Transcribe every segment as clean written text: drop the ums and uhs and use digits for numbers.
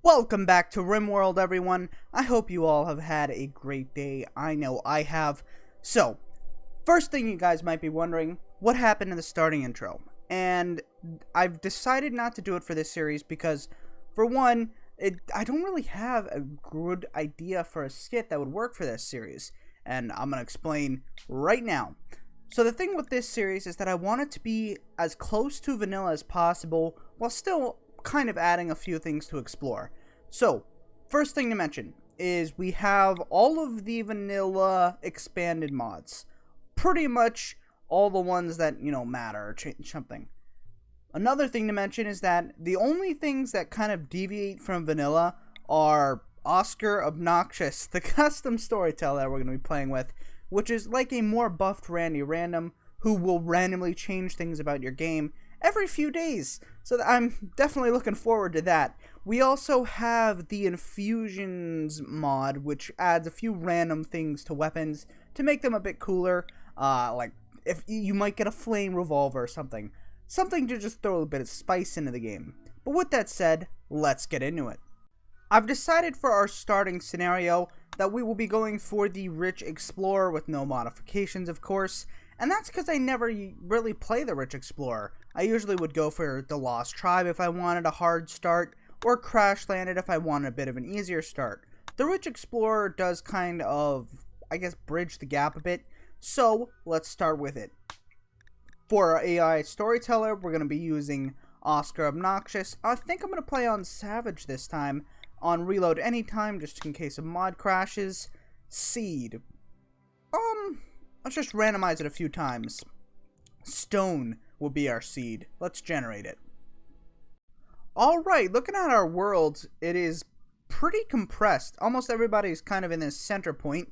Welcome back to Rimworld, everyone. I hope you all have had a great day. I know I have. So, first thing you guys might be wondering, what happened in the starting intro? And I've decided not to do it for this series because, for one, I don't really have a good idea for a skit that would work for this series. And I'm going to explain right now. So the thing with this series is that I want it to be as close to vanilla as possible while still kind of adding a few things to explore. So, first thing to mention is we have all of the vanilla expanded mods. Pretty much all the ones that, matter or change something. Another thing to mention is that the only things that kind of deviate from vanilla are Oskar, Obnoxious, the custom storyteller that we're going to be playing with, which is like a more buffed Randy Random who will randomly change things about your game every few days. So I'm definitely looking forward to that. We also have the Infusions mod, which adds a few random things to weapons to make them a bit cooler. Like if you might get a flame revolver or something. Something to just throw a bit of spice into the game. But with that said, let's get into it. I've decided for our starting scenario that we will be going for the Rich Explorer with no modifications, of course. And that's because I never really play the Rich Explorer. I usually would go for the Lost Tribe if I wanted a hard start, or Crash Landed if I wanted a bit of an easier start. The Rich Explorer does kind of, bridge the gap a bit, so let's start with it. For our AI Storyteller, we're going to be using Oskar Obnoxious. I think I'm going to play on Savage this time, on Reload anytime, just in case of mod crashes. Seed. Let's just randomize it a few times. Stone will be our seed. Let's generate it. Alright, looking at our world, it is pretty compressed. Almost everybody's kind of in this center point.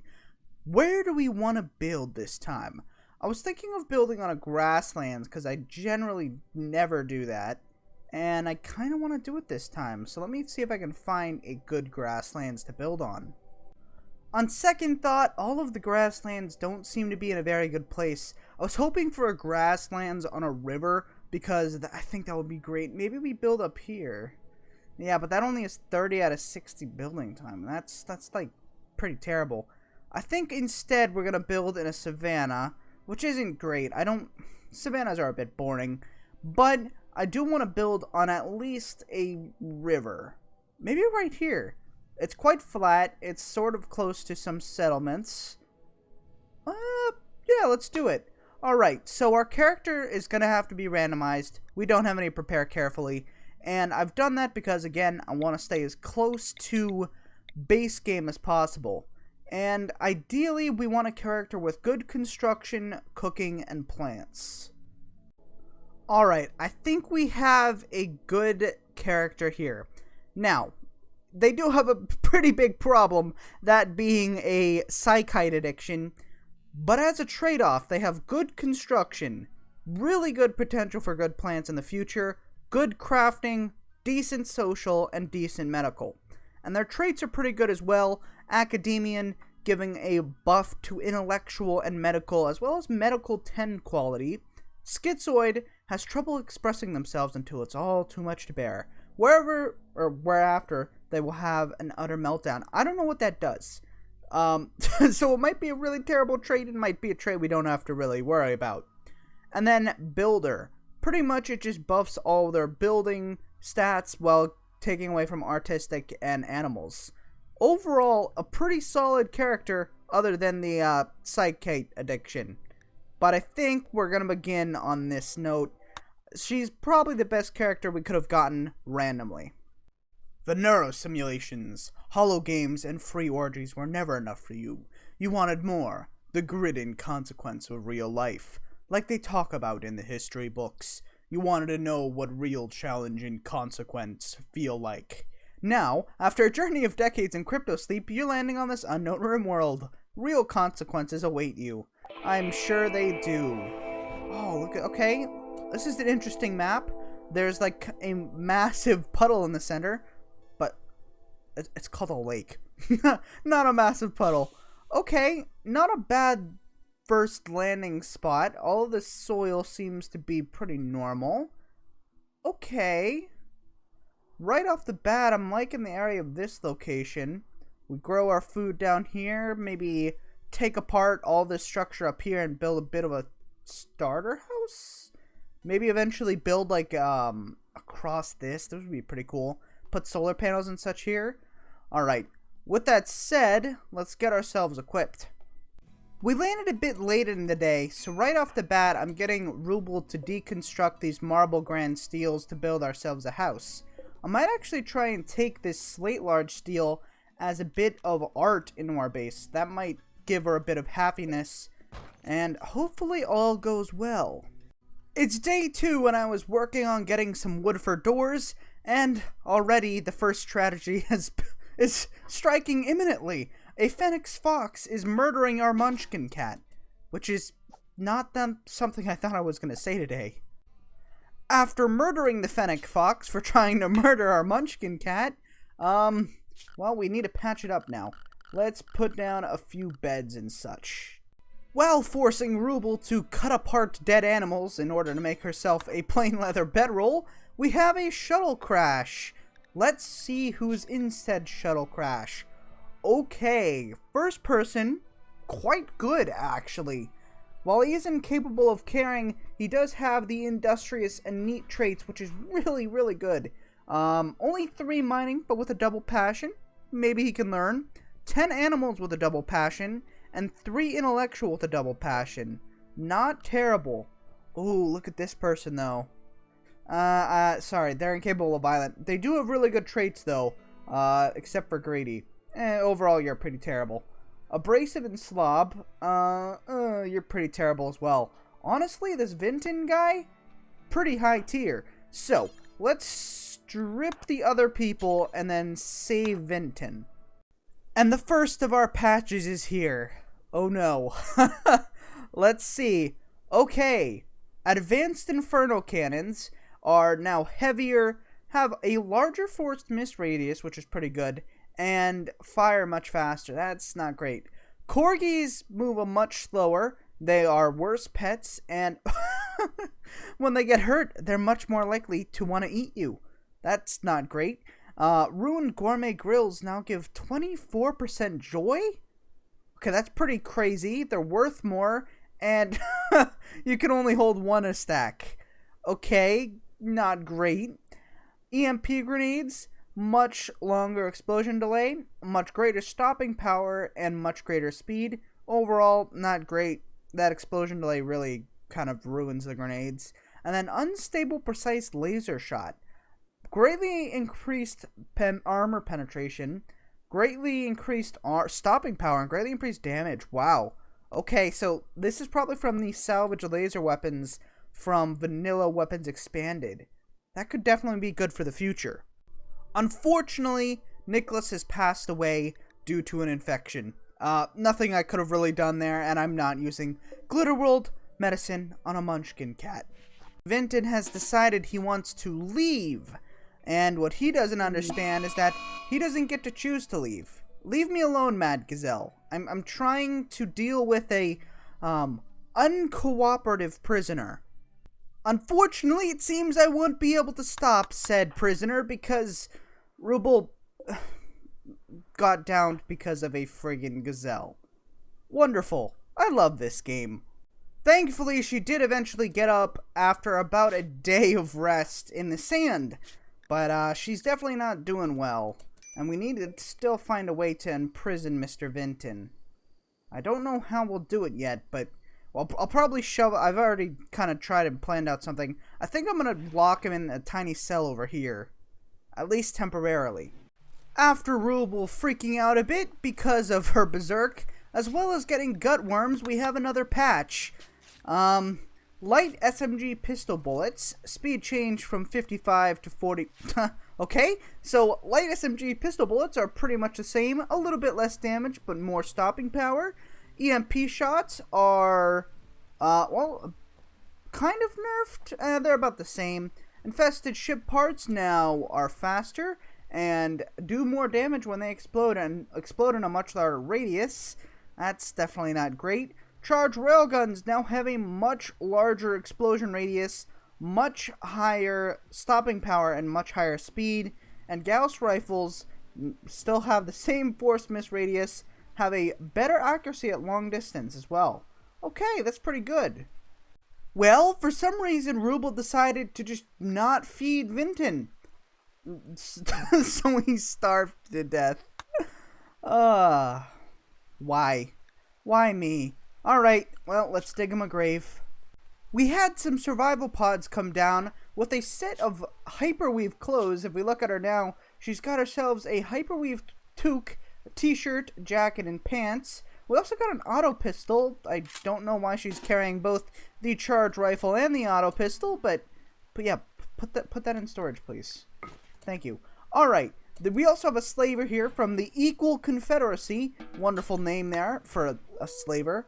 Where do we want to build this time? I was thinking of building on a grasslands because I generally never do that. And I kind of want to do it this time. So let me see if I can find a good grasslands to build on. On second thought, all of the grasslands don't seem to be in a very good place. I was hoping for a grasslands on a river because I think that would be great. Maybe we build up here. Yeah, but that only is 30 out of 60 building time. That's like pretty terrible. I think instead we're going to build in a savanna, which isn't great. Savannas are a bit boring, but I do want to build on at least a river. Maybe right here. It's quite flat. It's sort of close to some settlements. Yeah, let's do it. Alright, so our character is going to have to be randomized. We don't have any prepare carefully. And I've done that because, again, I want to stay as close to base game as possible. And ideally, we want a character with good construction, cooking, and plants. Alright, I think we have a good character here. Now, they do have a pretty big problem, that being a psychite addiction, but as a trade-off, they have good construction, really good potential for good plants in the future, good crafting, decent social, and decent medical. And their traits are pretty good as well. Academian, giving a buff to intellectual and medical, as well as medical 10 quality. Schizoid has trouble expressing themselves until it's all too much to bear. Whereafter they will have an utter meltdown. I don't know what that does. So it might be a really terrible trait. It might be a trait we don't have to really worry about. And then Builder. Pretty much it just buffs all their building stats while taking away from artistic and animals. Overall, a pretty solid character other than the psychite addiction. But I think we're going to begin on this note. She's probably the best character we could have gotten randomly. The neurosimulations, hollow games, and free orgies were never enough for you. You wanted more, the grit and consequence of real life, like they talk about in the history books. You wanted to know what real challenge and consequence feel like. Now, after a journey of decades in crypto sleep, you're landing on this unknown Rimworld. Real consequences await you. I'm sure they do. Oh, look at, okay. This is an interesting map. There's like a massive puddle in the center, but it's called a lake. Not a massive puddle. Okay, not a bad first landing spot. All of the soil seems to be pretty normal. Okay. right off the bat, I'm liking the area of this location. We grow our food down here, maybe take apart all this structure up here and build a bit of a starter house? Maybe eventually build like across this. This would be pretty cool. Put solar panels and such here. Alright, with that said, let's get ourselves equipped. We landed a bit late in the day, so right off the bat, I'm getting Ruble to deconstruct these marble grand steels to build ourselves a house. I might actually try and take this slate large steel as a bit of art into our base. That might give her a bit of happiness, and hopefully all goes well. It's day 2 and I was working on getting some wood for doors, and already the first strategy is striking imminently. A Phoenix Fox is murdering our Munchkin cat, which is not something I thought I was going to say today. After murdering the Fennec Fox for trying to murder our Munchkin cat, well, we need to patch it up now. Let's put down a few beds and such. While forcing Ruble to cut apart dead animals in order to make herself a plain leather bedroll, we have a shuttle crash. Let's see who's in said shuttle crash. Okay, first person, quite good actually. While he isn't capable of caring, he does have the industrious and neat traits, which is really, really good. Only 3 mining, but with a double passion. Maybe he can learn. 10 animals with a double passion, and 3 intellectual with a double passion. Not terrible. Ooh, look at this person though. Sorry, they're incapable of violent. They do have really good traits though, except for greedy. Overall, you're pretty terrible. Abrasive and slob, you're pretty terrible as well. Honestly, this Vinton guy, pretty high tier. So, let's strip the other people and then save Vinton. And the first of our patches is here. Oh no. Let's see. Okay, advanced inferno cannons are now heavier, have a larger forced miss radius, which is pretty good, and fire much faster. That's not great. Corgis move a much slower. They are worse pets, and when they get hurt, they're much more likely to want to eat you. That's not great. Ruined gourmet grills now give 24% joy? Okay, that's pretty crazy. They're worth more, and you can only hold 1 a stack. Okay, not great. EMP grenades, much longer explosion delay, much greater stopping power, and much greater speed. Overall, not great. That explosion delay really kind of ruins the grenades. And then unstable precise laser shot. Greatly increased armor penetration, greatly increased stopping power, and greatly increased damage. Wow. Okay, so this is probably from the salvage laser weapons from Vanilla Weapons Expanded. That could definitely be good for the future. Unfortunately, Nicholas has passed away due to an infection. Nothing I could have really done there, and I'm not using Glitterworld medicine on a Munchkin cat. Vinton has decided he wants to leave, and what he doesn't understand is that he doesn't get to choose to leave. Leave me alone, Mad Gazelle. I'm trying to deal with a uncooperative prisoner. Unfortunately, it seems I won't be able to stop said prisoner because Ruble got downed because of a friggin' gazelle. Wonderful. I love this game. Thankfully, she did eventually get up after about a day of rest in the sand. But she's definitely not doing well. And we need to still find a way to imprison Mr. Vinton. I don't know how we'll do it yet, but well, I'll probably shove... I've already kind of tried and planned out something. I think I'm going to lock him in a tiny cell over here. At least temporarily. After Ruble freaking out a bit because of her berserk, as well as getting gut worms, we have another patch. Light SMG pistol bullets, speed change from 55 to 40. Okay, so light SMG pistol bullets are pretty much the same, a little bit less damage, but more stopping power. EMP shots are, well, kind of nerfed. They're about the same. Infested ship parts now are faster and do more damage when they explode, and explode in a much larger radius. That's definitely not great. Charged railguns now have a much larger explosion radius, much higher stopping power, and much higher speed. And Gauss rifles still have the same force miss radius, have a better accuracy at long distance as well. Okay, that's pretty good. Well, for some reason, Rubel decided to just not feed Vinton. So he starved to death. Why? Why me? Alright, well, let's dig him a grave. We had some survival pods come down with a set of hyperweave clothes. If we look at her now, she's got herself a hyperweave toque, a t-shirt, jacket, and pants. We also got an auto pistol. I don't know why she's carrying both the charge rifle and the auto pistol, but yeah, put that in storage, please. Thank you. Alright, we also have a slaver here from the Equal Confederacy. Wonderful name there for a slaver.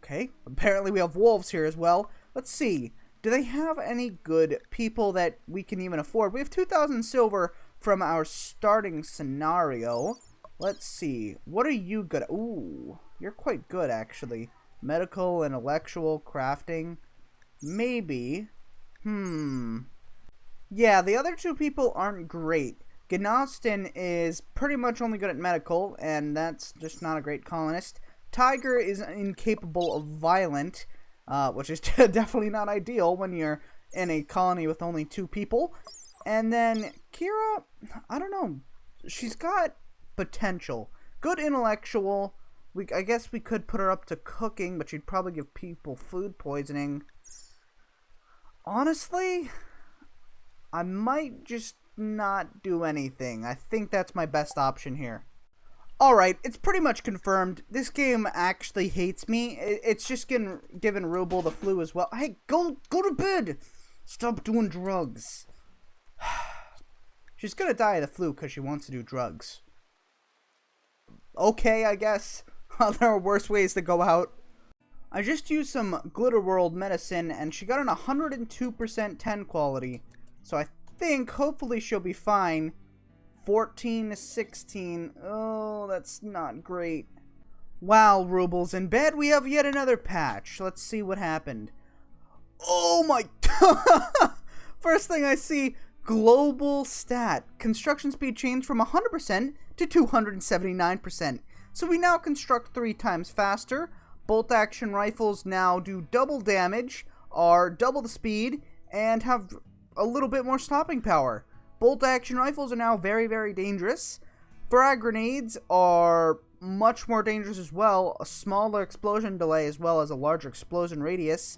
Okay, apparently we have wolves here as well. Let's see. Do they have any good people that we can even afford? We have 2,000 silver from our starting scenario. Let's see. What are you good at? Ooh, you're quite good, actually. Medical, intellectual, crafting. Maybe. Yeah, the other two people aren't great. Gnostin is pretty much only good at medical, and that's just not a great colonist. Tiger is incapable of violent, which is definitely not ideal when you're in a colony with only 2 people. And then Kira, I don't know. She's got potential. Good intellectual. I guess we could put her up to cooking, but she'd probably give people food poisoning. Honestly, I might just not do anything. I think that's my best option here. Alright, it's pretty much confirmed. This game actually hates me. It's just giving Rubel the flu as well. Hey, go to bed! Stop doing drugs. She's gonna die of the flu because she wants to do drugs. Okay, I guess. There are worse ways to go out. I just used some Glitterworld medicine, and she got an 102% 10 quality. So I think, hopefully, she'll be fine. 14 to 16. Oh, that's not great. Wow, Rubel's in bed. We have yet another patch. Let's see what happened. Oh my... First thing I see, global stat. Construction speed changed from 100% to 279%. So we now construct 3 times faster. Bolt action rifles now do double damage, are double the speed, and have a little bit more stopping power. Bolt action rifles are now very, very dangerous. Frag grenades are much more dangerous as well. A smaller explosion delay as well as a larger explosion radius.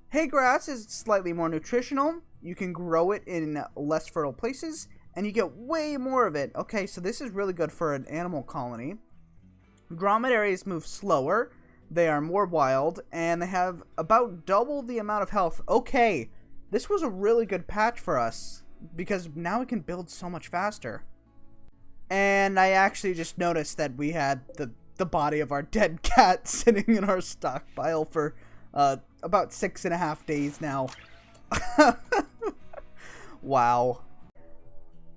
Hay grass is slightly more nutritional. You can grow it in less fertile places, and you get way more of it. Okay, so this is really good for an animal colony. Dromedaries move slower. They are more wild, and they have about double the amount of health. Okay, this was a really good patch for us, because now we can build so much faster. And I actually just noticed that we had the body of our dead cat sitting in our stockpile for about 6.5 days now. Wow.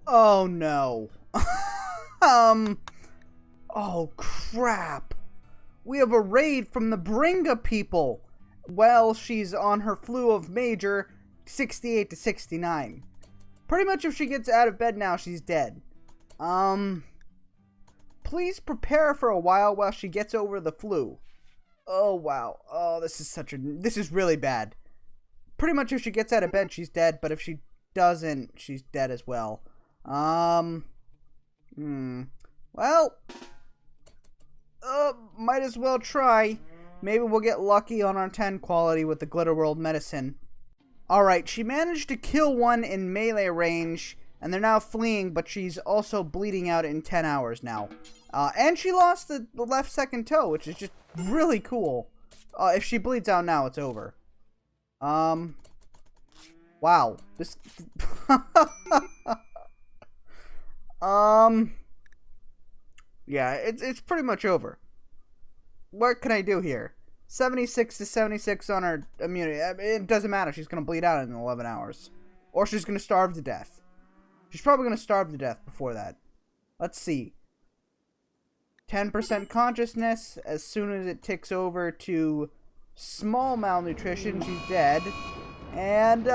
Oh no. Oh crap. We have a raid from the Bringa people. Well, she's on her flu of major 68 to 69. Pretty much if she gets out of bed now, she's dead. Please prepare for a while she gets over the flu. Oh, wow. Oh, this is really bad. Pretty much if she gets out of bed, she's dead, but if she doesn't, she's dead as well. Well, might as well try. Maybe we'll get lucky on our 10 quality with the Glitterworld medicine. Alright, she managed to kill one in melee range, and they're now fleeing, but she's also bleeding out in 10 hours now. And she lost the left second toe, which is just really cool. If she bleeds out now, it's over. Wow. This... Yeah, it's pretty much over. What can I do here? 76 to 76 on her immunity. It doesn't matter. She's going to bleed out in 11 hours. Or she's going to starve to death. She's probably going to starve to death before that. Let's see. 10% consciousness. As soon as it ticks over to small malnutrition, she's dead. And,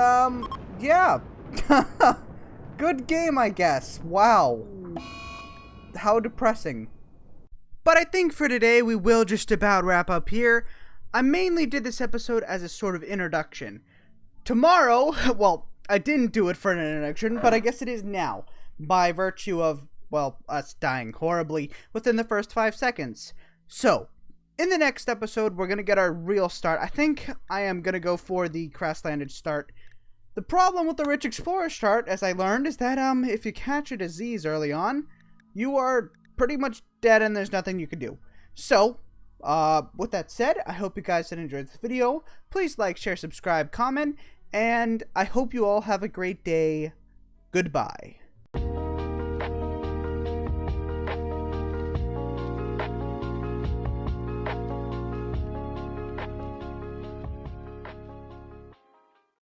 yeah. Good game, I guess. Wow. How depressing. But I think for today, we will just about wrap up here. I mainly did this episode as a sort of introduction. Tomorrow, well, I didn't do it for an introduction, but I guess it is now, by virtue of, well, us dying horribly within the first 5 seconds. So, in the next episode, we're going to get our real start. I think I am going to go for the crash-landed start. The problem with the Rich Explorer start, as I learned, is that if you catch a disease early on, you are pretty much dead and there's nothing you can do. So, with that said, I hope you guys did enjoy this video. Please like, share, subscribe, comment, and I hope you all have a great day. Goodbye.